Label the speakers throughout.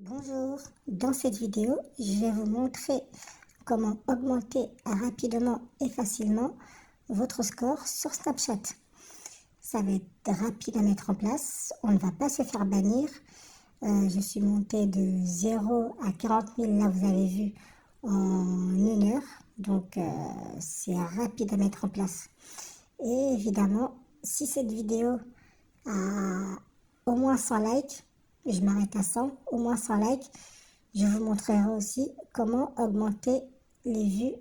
Speaker 1: Bonjour, dans cette vidéo, je vais vous montrer comment augmenter rapidement et facilement votre score sur Snapchat. Ça va être rapide à mettre en place, on ne va pas se faire bannir. Je suis montée de 0 à 40 000, là vous avez vu, en 1 heure. Donc c'est rapide à mettre en place. Et évidemment, si cette vidéo a au moins 100 likes, je m'arrête à 100, au moins 100 likes, je vous montrerai aussi comment augmenter les vues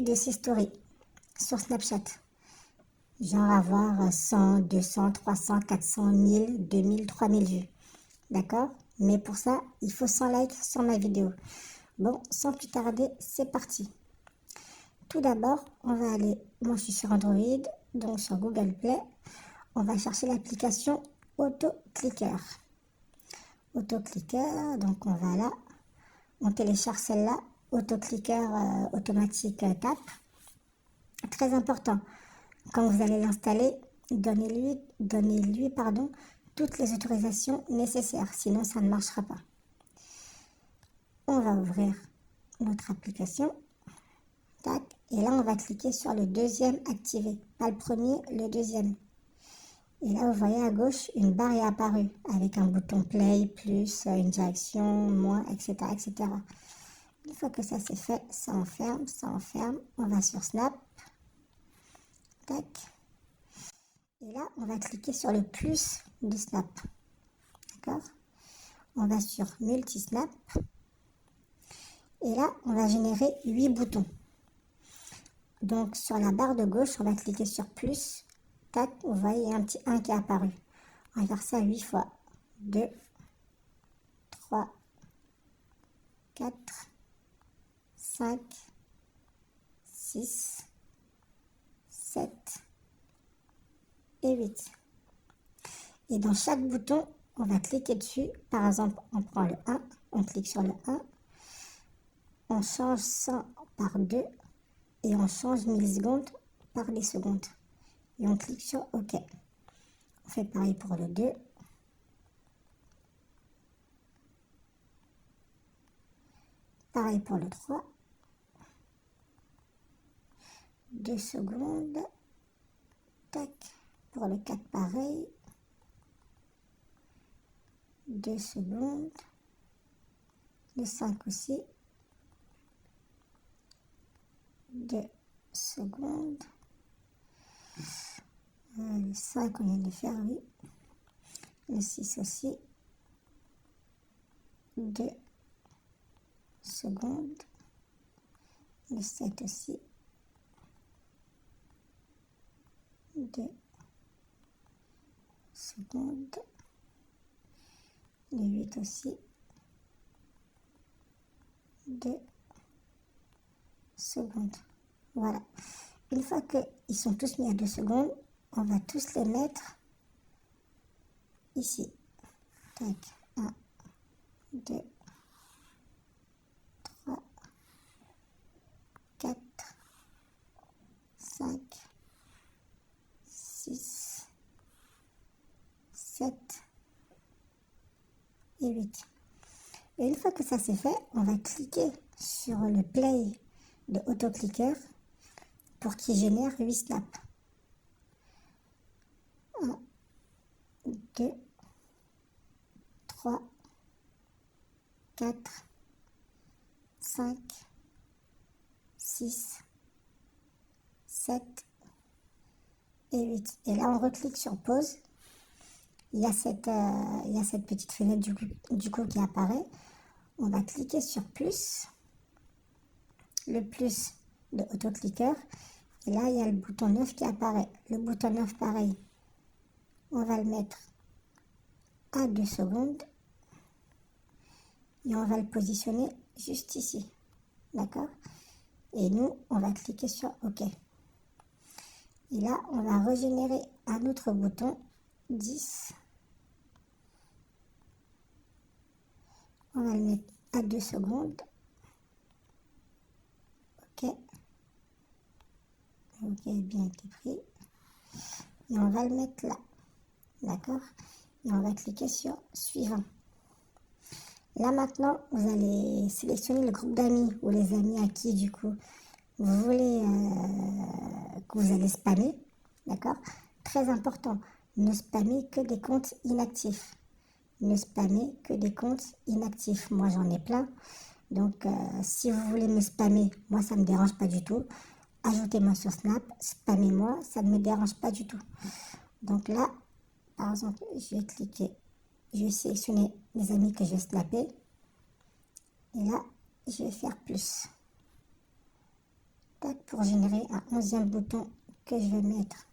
Speaker 1: de ces stories sur Snapchat. Genre avoir 100, 200, 300, 400, 1000, 2000, 3000 vues. D'accord? Mais pour ça, il faut 100 likes sur ma vidéo. Bon, sans plus tarder, c'est parti. Tout d'abord, on va aller, moi je suis sur Android, donc sur Google Play, on va chercher l'application Autoclicker. Autoclicker, donc on va là, on télécharge celle-là, Autoclicker automatique tape. Très important, quand vous allez l'installer, donnez-lui toutes les autorisations nécessaires, sinon ça ne marchera pas. On va ouvrir notre application, tac, et là on va cliquer sur le deuxième activé, pas le premier, le deuxième. Et là, vous voyez à gauche, une barre est apparue avec un bouton play, plus, une direction, moins, etc., etc. Une fois que ça c'est fait, ça enferme, on va sur Snap. Tac. Et là, on va cliquer sur le plus de Snap. D'accord? On va sur Multisnap. Et là, on va générer 8 boutons. Donc, sur la barre de gauche, on va cliquer sur plus. Tac, vous voyez, il y a un petit 1 qui est apparu. On va faire ça 8 fois. 2, 3, 4, 5, 6, 7 et 8. Et dans chaque bouton, on va cliquer dessus. Par exemple, on prend le 1, on clique sur le 1, on change 100 par 2 et on change millisecondes par des secondes. Et on clique sur OK. On fait pareil pour le 2. Pareil pour le 3. 2 secondes. Tac. Pour le 4, pareil. 2 secondes. Le 5 aussi. 2 secondes. Le 5, on vient de le faire, oui. Le 6 aussi. 2 secondes. Le 7 aussi. 2 secondes. Le 8 aussi. 2 secondes. Voilà. Une fois qu'ils sont tous mis à 2 secondes, on va tous les mettre ici. Tac. 1, 2, 3, 4, 5, 6, 7 et 8. Et une fois que ça c'est fait, on va cliquer sur le play de Autoclicker pour qu'il génère 8 snaps. 1, 2, 3, 4, 5, 6, 7 et 8. Et là, on reclique sur pause. Il y a cette petite fenêtre du coup qui apparaît. On va cliquer sur plus, le plus de Autoclicker. Et là, il y a le bouton 9 qui apparaît. Le bouton 9, pareil. On va le mettre à 2 secondes. Et on va le positionner juste ici. D'accord? Et nous, on va cliquer sur OK. Et là, on va régénérer un autre bouton, 10. On va le mettre à 2 secondes. OK. OK, bien été pris. Et on va le mettre là. D'accord? Et on va cliquer sur suivant. Là maintenant, vous allez sélectionner le groupe d'amis ou les amis à qui du coup vous voulez que vous allez spammer, d'accord? Très important, ne spammez que des comptes inactifs. Ne spammez que des comptes inactifs. Moi, j'en ai plein. Donc, si vous voulez me spammer, moi, ça ne me dérange pas du tout. Ajoutez-moi sur Snap, spammez-moi, ça ne me dérange pas du tout. Donc là, par exemple, je vais cliquer, je vais sélectionner les amis que je vais snapper. Et là, je vais faire plus. Tac, pour générer un 11e bouton que je vais mettre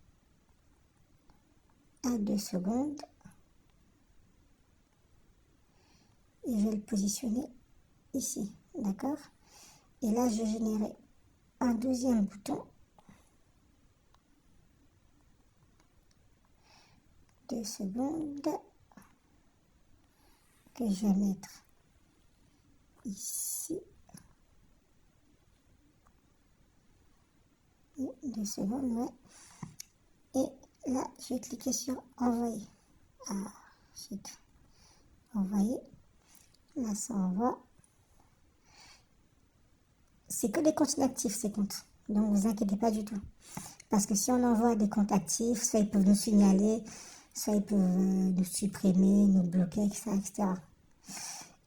Speaker 1: à 2 secondes. Et je vais le positionner ici, d'accord? Et là, je vais générer un 12e bouton. 2 secondes. Que je vais mettre ici. Et 2 secondes, ouais. Et là, je vais cliquer sur envoyer. Ah, shit. Envoyer. Là, ça envoie. C'est que des comptes inactifs, ces comptes. Donc, ne vous inquiétez pas du tout. Parce que si on envoie des comptes actifs, soit ils peuvent nous signaler, soit ils peuvent nous supprimer, nous bloquer, etc., etc.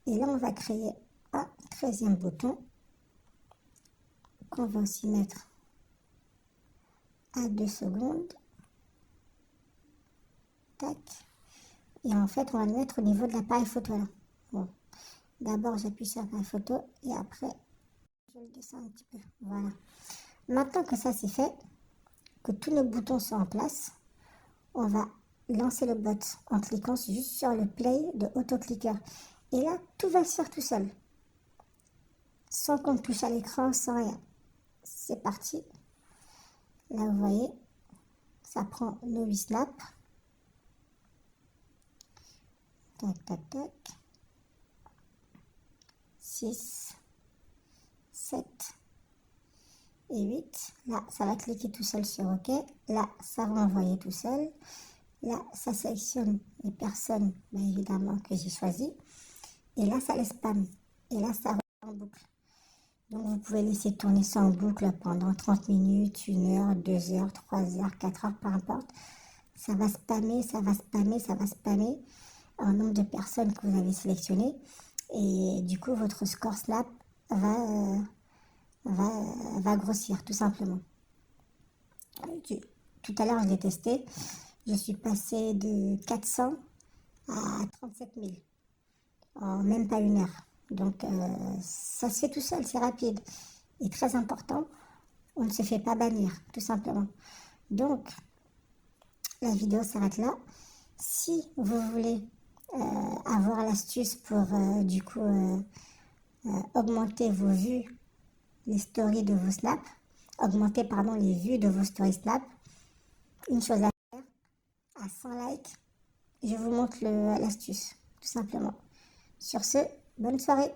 Speaker 1: Et là, on va créer un 13e bouton qu'on va aussi mettre à 2 secondes. Tac. Et en fait, on va le mettre au niveau de l'appareil photo là. Bon. D'abord, j'appuie sur l'appareil photo et après, je le descends un petit peu. Voilà. Maintenant que ça c'est fait, que tous nos boutons sont en place, on va lancer le bot en cliquant juste sur le play de AutoClicker. Et là, tout va se faire tout seul. Sans qu'on touche à l'écran, sans rien. C'est parti. Là, vous voyez, ça prend nos 8 snaps. Tac, tac, tac. 6, 7 et 8. Là, ça va cliquer tout seul sur OK. Là, ça va envoyer tout seul. Là, ça sélectionne les personnes, bien évidemment, que j'ai choisies. Et là, ça les spam. Et là, ça revient en boucle. Donc, vous pouvez laisser tourner ça en boucle pendant 30 minutes, 1 heure, 2 heures, 3 heures, 4 heures, peu importe. Ça va spammer, ça va spammer, ça va spammer un nombre de personnes que vous avez sélectionnées. Et du coup, votre score Snap va grossir, tout simplement. Tout à l'heure, je l'ai testé. Je suis passée de 400 à 37 000 en même pas 1 heure. Donc, ça se fait tout seul, c'est rapide. Et très important, on ne se fait pas bannir, tout simplement. Donc, la vidéo s'arrête là. Si vous voulez avoir l'astuce pour, du coup, augmenter vos vues, les stories de vos snaps, augmenter, pardon, les vues de vos stories snap, une chose à faire, à 100 likes, je vous montre l'astuce, tout simplement. Sur ce, bonne soirée.